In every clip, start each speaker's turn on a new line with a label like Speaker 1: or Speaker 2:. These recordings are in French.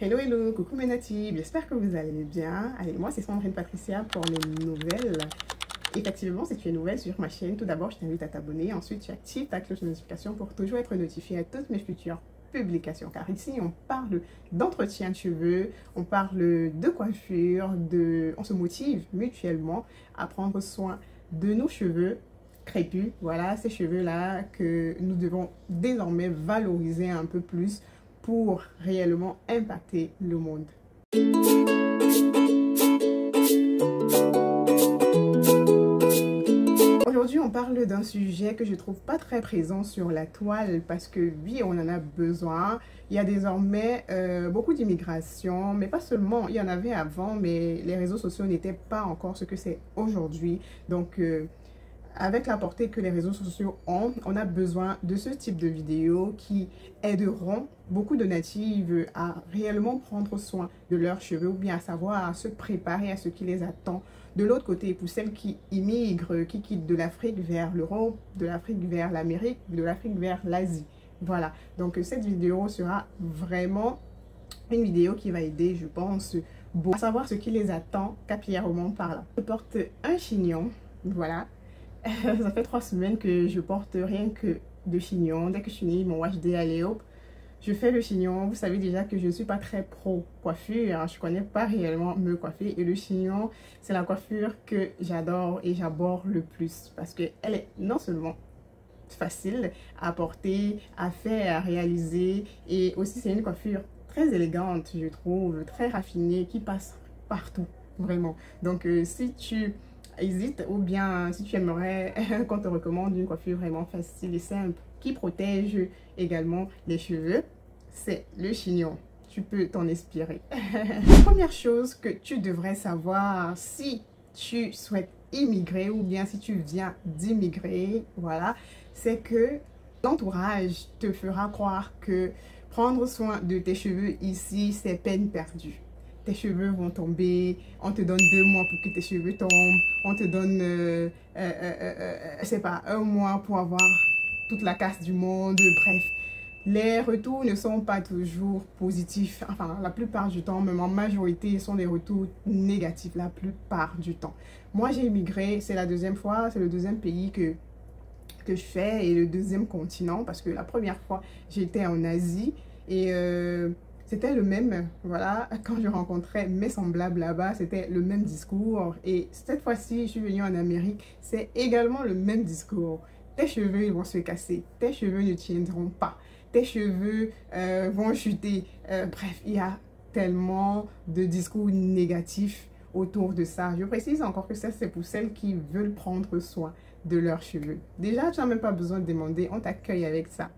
Speaker 1: Hello, hello, coucou mes natifs, j'espère que vous allez bien. Allez, moi c'est Sandrine Patricia pour les nouvelles. Effectivement, si tu es nouvelle sur ma chaîne, tout d'abord je t'invite à t'abonner. Ensuite, tu actives ta cloche de notification pour toujours être notifié à toutes mes futures publications. Car ici, on parle d'entretien de cheveux, on parle de coiffure, on se motive mutuellement à prendre soin de nos cheveux crépus. Voilà, ces cheveux-là que nous devons désormais valoriser un peu plus pour réellement impacter le monde. Aujourd'hui, on parle d'un sujet que je trouve pas très présent sur la toile parce que oui, on en a besoin. Il y a désormais beaucoup d'immigration, mais pas seulement. Il y en avait avant, mais les réseaux sociaux n'étaient pas encore ce que c'est aujourd'hui. Donc, avec la portée que les réseaux sociaux ont, on a besoin de ce type de vidéos qui aideront beaucoup de natives à réellement prendre soin de leurs cheveux ou bien à savoir à se préparer à ce qui les attend. De l'autre côté, pour celles qui immigrent, qui quittent de l'Afrique vers l'Europe, de l'Afrique vers l'Amérique, de l'Afrique vers l'Asie. Voilà, donc cette vidéo sera vraiment une vidéo qui va aider, je pense, à savoir ce qui les attend capillairement parlant. Je porte un chignon, voilà. Ça fait 3 semaines que je porte rien que de chignon. Dès que je finis mon wash day, allez hop, je fais le chignon. Vous savez déjà que je ne suis pas très pro coiffure, hein. Je ne connais pas réellement me coiffer. Et le chignon, c'est la coiffure que j'adore et j'aborde le plus. Parce qu'elle est non seulement facile à porter, à faire, à réaliser. Et aussi, c'est une coiffure très élégante, je trouve, très raffinée, qui passe partout, vraiment. Donc, si tu hésite ou bien si tu aimerais qu'on te recommande une coiffure vraiment facile et simple qui protège également les cheveux, c'est le chignon. Tu peux t'en inspirer. La première chose que tu devrais savoir si tu souhaites immigrer ou bien si tu viens d'immigrer, voilà, c'est que l'entourage te fera croire que prendre soin de tes cheveux ici, c'est peine perdue. Tes cheveux vont tomber, on te donne 2 mois pour que tes cheveux tombent, on te donne, je sais pas, 1 mois pour avoir toute la casse du monde, bref. Les retours ne sont pas toujours positifs, enfin la plupart du temps, même en majorité, sont des retours négatifs la plupart du temps. Moi j'ai immigré, c'est la 2e fois, c'est le 2e pays que je fais et le 2e continent parce que la première fois j'étais en Asie et c'était le même, voilà, quand je rencontrais mes semblables là-bas, c'était le même discours. Et cette fois-ci, je suis venue en Amérique, c'est également le même discours. Tes cheveux, ils vont se casser, tes cheveux ne tiendront pas, tes cheveux vont chuter. Bref, il y a tellement de discours négatifs autour de ça. Je précise encore que ça, c'est pour celles qui veulent prendre soin de leurs cheveux. Déjà, tu n'as même pas besoin de demander, on t'accueille avec ça.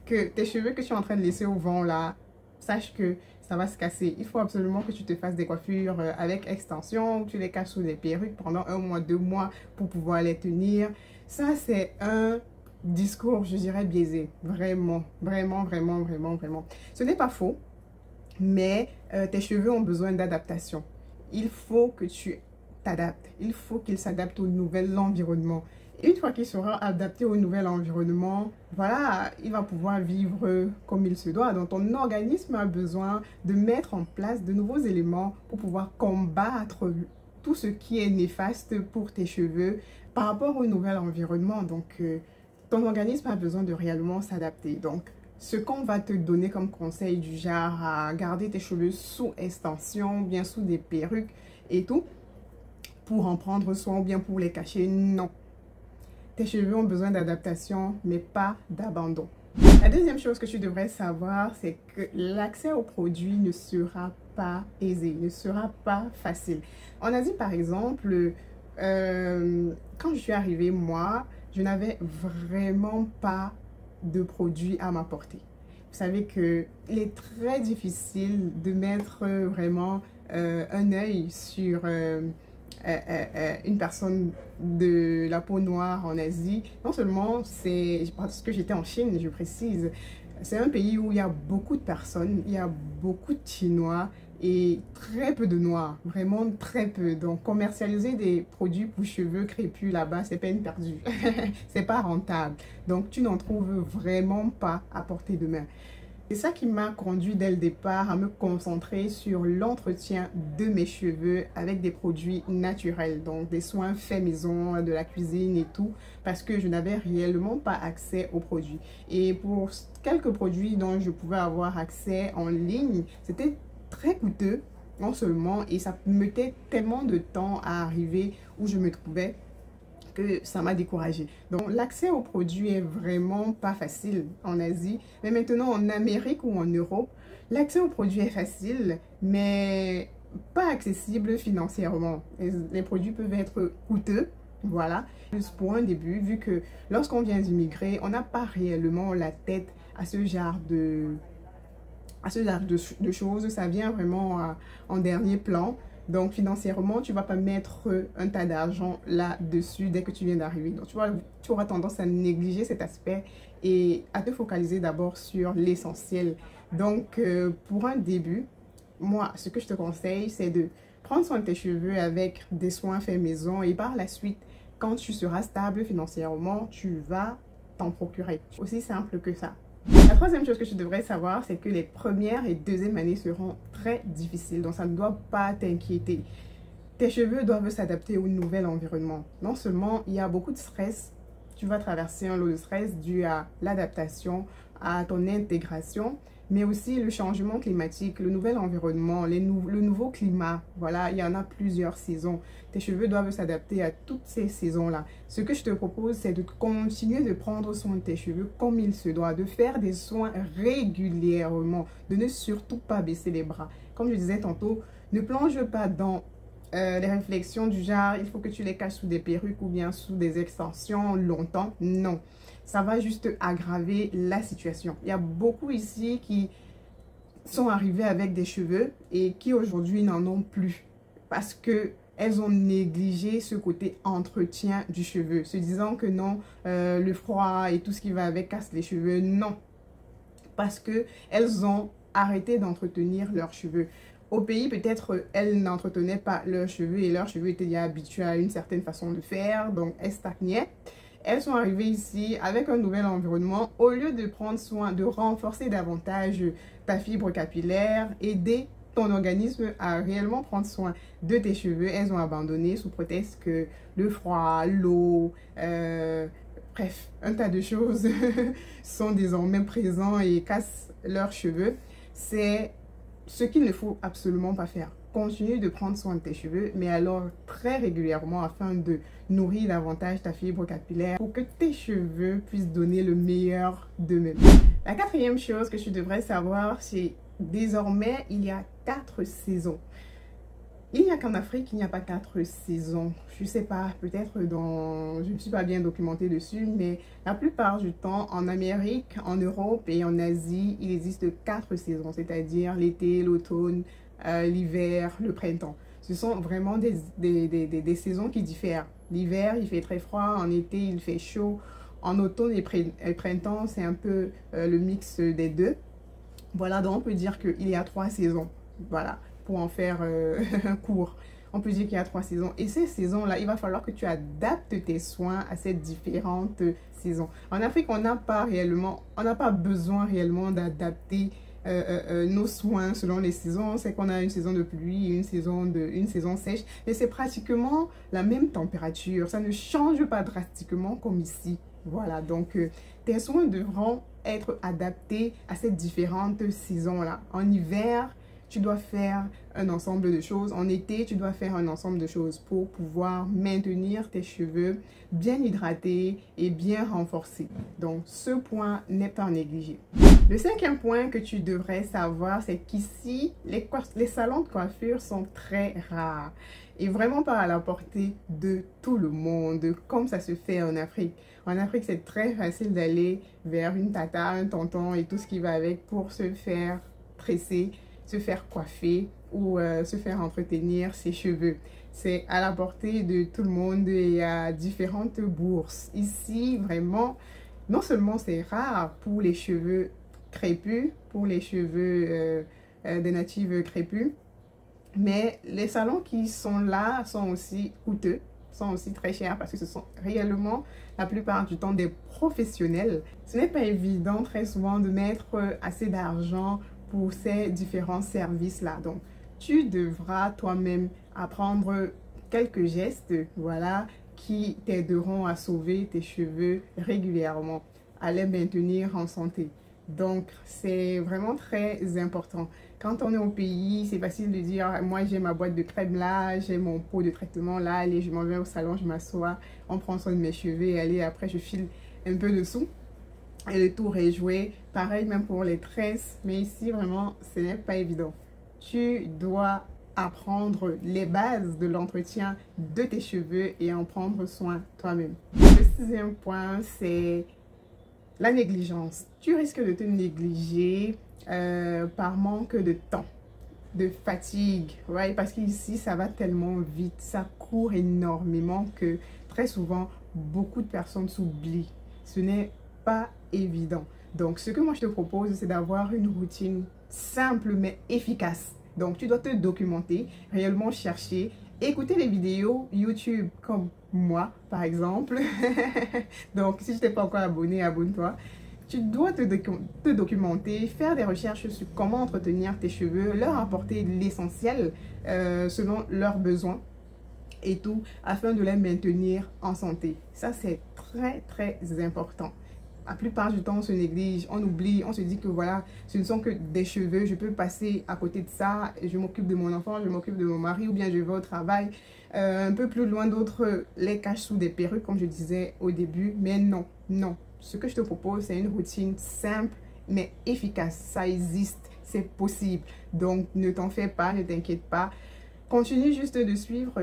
Speaker 1: Que tes cheveux que tu es en train de laisser au vent là, sache que ça va se casser. Il faut absolument que tu te fasses des coiffures avec extension, tu les caches sous des perruques pendant 1 mois, 2 mois pour pouvoir les tenir. Ça, c'est un discours, je dirais, biaisé. Vraiment, vraiment, vraiment, vraiment, vraiment. Ce n'est pas faux, mais tes cheveux ont besoin d'adaptation. Il faut que tu t'adaptes. Il faut qu'ils s'adaptent au nouvel environnement. Une fois qu'il sera adapté au nouvel environnement, voilà, il va pouvoir vivre comme il se doit. Donc, ton organisme a besoin de mettre en place de nouveaux éléments pour pouvoir combattre tout ce qui est néfaste pour tes cheveux par rapport au nouvel environnement. Donc, ton organisme a besoin de réellement s'adapter. Donc, ce qu'on va te donner comme conseil du genre à garder tes cheveux sous extension, bien sous des perruques et tout, pour en prendre soin ou bien pour les cacher, non. Tes cheveux ont besoin d'adaptation, mais pas d'abandon. La 2e chose que tu devrais savoir, c'est que l'accès aux produits ne sera pas aisé, ne sera pas facile. En Asie, par exemple, quand je suis arrivée, moi, je n'avais vraiment pas de produits à m'apporter. Vous savez qu'il est très difficile de mettre vraiment un œil sur une personne de la peau noire en Asie. Non seulement c'est parce que j'étais en Chine, je précise, c'est un pays où il y a beaucoup de personnes, il y a beaucoup de Chinois et très peu de Noirs, vraiment très peu. Donc commercialiser des produits pour cheveux crépus là-bas, c'est peine perdue. C'est pas rentable. Donc tu n'en trouves vraiment pas à portée de main. C'est ça qui m'a conduit dès le départ à me concentrer sur l'entretien de mes cheveux avec des produits naturels, donc des soins faits maison, de la cuisine et tout, parce que je n'avais réellement pas accès aux produits. Et pour quelques produits dont je pouvais avoir accès en ligne, c'était très coûteux, non seulement, et ça me mettait tellement de temps à arriver où je me trouvais que ça m'a découragée. Donc l'accès aux produits est vraiment pas facile en Asie, mais maintenant en Amérique ou en Europe, l'accès aux produits est facile, mais pas accessible financièrement. Les produits peuvent être coûteux, voilà. Juste pour un début, vu que lorsqu'on vient d'immigrer, on n'a pas réellement la tête à ce genre de choses, ça vient vraiment en dernier plan. Donc financièrement, tu ne vas pas mettre un tas d'argent là-dessus dès que tu viens d'arriver. Donc tu auras tendance à négliger cet aspect et à te focaliser d'abord sur l'essentiel. Donc pour un début, moi, ce que je te conseille, c'est de prendre soin de tes cheveux avec des soins faits maison et par la suite, quand tu seras stable financièrement, tu vas t'en procurer. Aussi simple que ça. La troisième chose que tu devrais savoir, c'est que les premières et deuxièmes années seront très difficiles. Donc, ça ne doit pas t'inquiéter. Tes cheveux doivent s'adapter au nouvel environnement. Non seulement il y a beaucoup de stress, tu vas traverser un lot de stress dû à l'adaptation, à ton intégration, mais aussi le changement climatique, le nouvel environnement, le nouveau climat. Voilà, il y en a plusieurs saisons. Tes cheveux doivent s'adapter à toutes ces saisons-là. Ce que je te propose, c'est de continuer de prendre soin de tes cheveux comme il se doit, de faire des soins régulièrement, de ne surtout pas baisser les bras. Comme je disais tantôt, ne plonge pas dans les réflexions du genre, il faut que tu les caches sous des perruques ou bien sous des extensions longtemps. Non, ça va juste aggraver la situation. Il y a beaucoup ici qui sont arrivés avec des cheveux et qui aujourd'hui n'en ont plus parce que elles ont négligé ce côté entretien du cheveu, se disant que non, le froid et tout ce qui va avec casse les cheveux. Non, parce que elles ont arrêté d'entretenir leurs cheveux. Au pays, peut-être, elles n'entretenaient pas leurs cheveux et leurs cheveux étaient déjà habitués à une certaine façon de faire, donc elles stagnaient. Elles sont arrivées ici avec un nouvel environnement. Au lieu de prendre soin, de renforcer davantage ta fibre capillaire, aider ton organisme à réellement prendre soin de tes cheveux, elles ont abandonné sous prétexte que le froid, l'eau, bref, un tas de choses sont désormais présents et cassent leurs cheveux. C'est ce qu'il ne faut absolument pas faire. Continue de prendre soin de tes cheveux, mais alors très régulièrement afin de nourrir davantage ta fibre capillaire pour que tes cheveux puissent donner le meilleur d'eux-mêmes. La quatrième chose que tu devrais savoir, c'est désormais, il y a 4 saisons. Il n'y a qu'en Afrique, il n'y a pas 4 saisons. Je ne sais pas, peut-être je ne suis pas bien documentée dessus, mais la plupart du temps, en Amérique, en Europe et en Asie, il existe 4 saisons, c'est-à-dire l'été, l'automne, l'hiver, le printemps. Ce sont vraiment des saisons qui diffèrent. L'hiver, il fait très froid, en été, il fait chaud. En automne et printemps, c'est un peu le mix des deux. Voilà, donc on peut dire qu'il y a 3 saisons. Voilà. Pour en faire un cours. On peut dire qu'il y a 3 saisons. Et ces saisons-là, il va falloir que tu adaptes tes soins à ces différentes saisons. En Afrique, on n'a pas besoin réellement d'adapter nos soins selon les saisons. C'est qu'on a une saison de pluie, une saison sèche. Mais c'est pratiquement la même température. Ça ne change pas drastiquement comme ici. Voilà, donc tes soins devront être adaptés à ces différentes saisons-là. En hiver, tu dois faire un ensemble de choses. En été, tu dois faire un ensemble de choses pour pouvoir maintenir tes cheveux bien hydratés et bien renforcés. Donc, ce point n'est pas négligé. Le 5e point que tu devrais savoir, c'est qu'ici, les salons de coiffure sont très rares et vraiment pas à la portée de tout le monde, comme ça se fait en Afrique. En Afrique, c'est très facile d'aller vers une tata, un tonton et tout ce qui va avec pour se faire tresser, se faire coiffer ou se faire entretenir ses cheveux. C'est à la portée de tout le monde et à différentes bourses. Ici, vraiment, non seulement c'est rare pour les cheveux crépus, pour les cheveux des natives crépus, mais les salons qui sont là sont aussi coûteux. sont aussi très chers parce que ce sont réellement la plupart du temps des professionnels. Ce n'est pas évident très souvent de mettre assez d'argent pour ces différents services-là. Donc, tu devras toi-même apprendre quelques gestes, voilà, qui t'aideront à sauver tes cheveux régulièrement, à les maintenir en santé. Donc, c'est vraiment très important. Quand on est au pays, c'est facile de dire, moi j'ai ma boîte de crème là, j'ai mon pot de traitement là, allez, je m'en vais au salon, je m'assois, on prend soin de mes cheveux et allez, après je file un peu dessous. Et le tour est joué. Pareil même pour les tresses, mais ici vraiment, ce n'est pas évident. Tu dois apprendre les bases de l'entretien de tes cheveux et en prendre soin toi-même. Le sixième point, c'est la négligence. Tu risques de te négliger par manque de temps, de fatigue, ouais, parce qu'ici, ça va tellement vite, ça court énormément que très souvent, beaucoup de personnes s'oublient. Ce n'est pas évident. Donc, ce que moi, je te propose, c'est d'avoir une routine simple mais efficace. Donc, tu dois te documenter, réellement chercher, écouter les vidéos YouTube comme moi, par exemple. Donc, si tu n'es pas encore abonné, abonne-toi. Tu dois te documenter, faire des recherches sur comment entretenir tes cheveux, leur apporter l'essentiel selon leurs besoins et tout, afin de les maintenir en santé. Ça, c'est très, très important. La plupart du temps, on se néglige, on oublie, on se dit que voilà, ce ne sont que des cheveux, je peux passer à côté de ça, je m'occupe de mon enfant, je m'occupe de mon mari ou bien je vais au travail. Un peu plus loin, d'autres les cachent sous des perruques, comme je disais au début, mais non, non. Ce que je te propose, c'est une routine simple, mais efficace. Ça existe, c'est possible. Donc, ne t'en fais pas, ne t'inquiète pas. Continue juste de suivre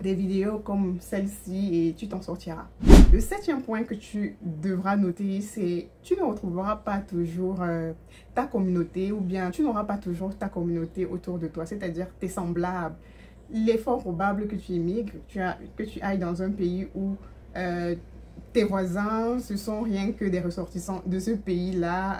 Speaker 1: des vidéos comme celle-ci et tu t'en sortiras. Le septième point que tu devras noter, c'est tu ne retrouveras pas toujours ta communauté ou bien tu n'auras pas toujours ta communauté autour de toi, c'est-à-dire tes semblables. Il est fort probable que tu immigres, que tu ailles dans un pays où tes voisins, ce sont rien que des ressortissants de ce pays-là,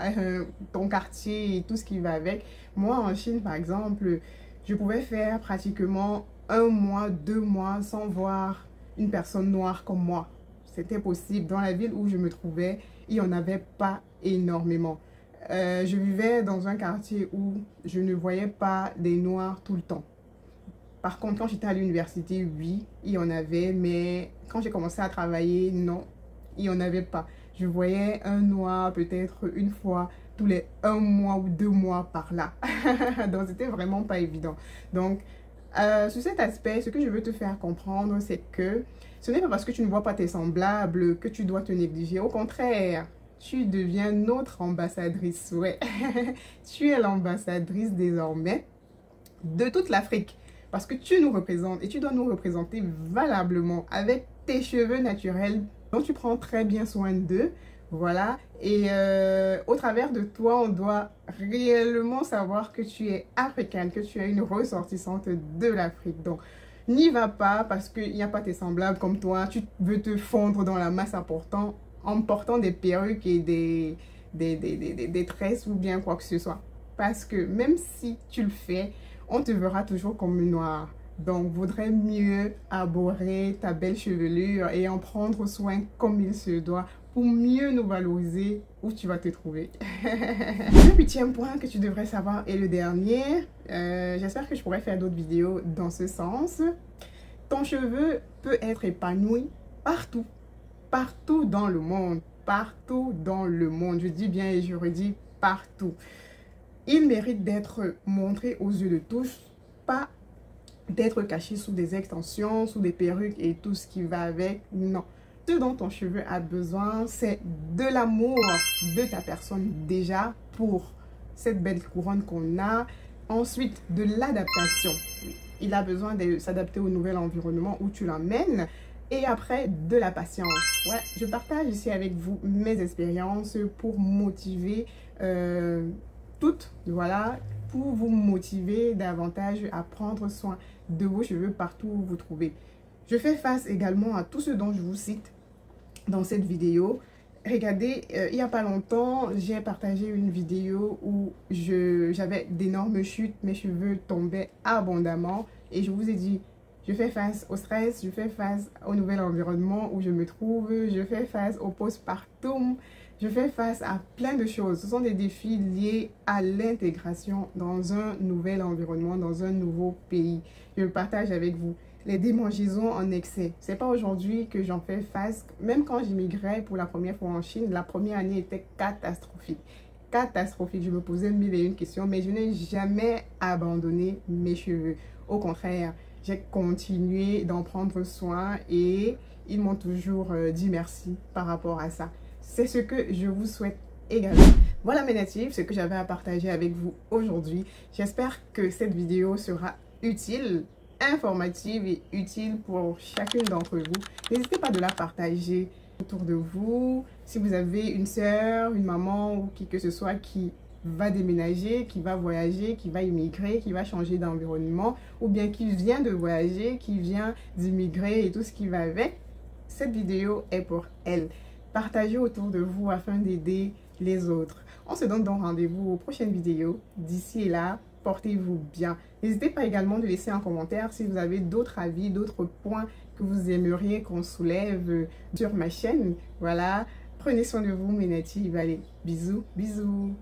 Speaker 1: ton quartier et tout ce qui va avec. Moi, en Chine, par exemple, je pouvais faire pratiquement 1 mois, 2 mois sans voir une personne noire comme moi. C'était possible. Dans la ville où je me trouvais, il n'y en avait pas énormément. Je vivais dans un quartier où je ne voyais pas des noirs tout le temps. Par contre, quand j'étais à l'université, oui, il y en avait, mais quand j'ai commencé à travailler, non, il n'y en avait pas. Je voyais un noir peut-être une fois tous les 1 mois ou 2 mois par là. Donc, c'était vraiment pas évident. Donc, sur cet aspect, ce que je veux te faire comprendre, c'est que ce n'est pas parce que tu ne vois pas tes semblables que tu dois te négliger. Au contraire, tu deviens notre ambassadrice. Ouais, tu es l'ambassadrice désormais de toute l'Afrique. Parce que tu nous représentes et tu dois nous représenter valablement avec tes cheveux naturels dont tu prends très bien soin d'eux. Voilà, et au travers de toi, on doit réellement savoir que tu es africaine, que tu es une ressortissante de l'Afrique. Donc, n'y va pas parce qu'il n'y a pas tes semblables comme toi. Tu veux te fondre dans la masse en portant des perruques et des tresses ou bien quoi que ce soit. Parce que même si tu le fais, on te verra toujours comme une noire. Donc, vaudrait mieux arborer ta belle chevelure et en prendre soin comme il se doit pour mieux nous valoriser où tu vas te trouver. Le huitième point que tu devrais savoir est le dernier. J'espère que je pourrai faire d'autres vidéos dans ce sens. Ton cheveu peut être épanoui partout. Partout dans le monde. Partout dans le monde. Je dis bien et je redis partout. Il mérite d'être montré aux yeux de tous, pas d'être caché sous des extensions, sous des perruques et tout ce qui va avec. Non. Ce dont ton cheveu a besoin, c'est de l'amour de ta personne déjà pour cette belle couronne qu'on a. Ensuite, de l'adaptation. Il a besoin de s'adapter au nouvel environnement où tu l'emmènes. Et après, de la patience. Ouais, je partage ici avec vous mes expériences pour motiver toutes, voilà, pour vous motiver davantage à prendre soin de vos cheveux partout où vous vous trouvez. Je fais face également à tout ce dont je vous cite dans cette vidéo. Regardez, il n'y a pas longtemps, j'ai partagé une vidéo où j'avais d'énormes chutes, mes cheveux tombaient abondamment et je vous ai dit, Je fais face au stress, je fais face au nouvel environnement où je me trouve, je fais face au postpartum, je fais face à plein de choses. Ce sont des défis liés à l'intégration dans un nouvel environnement, dans un nouveau pays. Je partage avec vous les démangeaisons en excès. C'est pas aujourd'hui que j'en fais face. Même quand j'immigrais pour la première fois en Chine, la première année était catastrophique. Catastrophique. Je me posais 1001 questions, mais je n'ai jamais abandonné mes cheveux. Au contraire, j'ai continué d'en prendre soin et ils m'ont toujours dit merci par rapport à ça. C'est ce que je vous souhaite également. Voilà mes natifs, ce que j'avais à partager avec vous aujourd'hui. J'espère que cette vidéo sera utile, informative et utile pour chacune d'entre vous. N'hésitez pas de la partager autour de vous. Si vous avez une sœur, une maman ou qui que ce soit qui va déménager, qui va voyager, qui va immigrer, qui va changer d'environnement ou bien qui vient de voyager, qui vient d'immigrer et tout ce qui va avec, cette vidéo est pour elle. Partagez autour de vous afin d'aider les autres. On se donne donc rendez-vous aux prochaines vidéos. D'ici et là, portez-vous bien. N'hésitez pas également de laisser un commentaire si vous avez d'autres avis, d'autres points que vous aimeriez qu'on soulève sur ma chaîne. Voilà. Prenez soin de vous, mes natifs. Allez, bisous, bisous.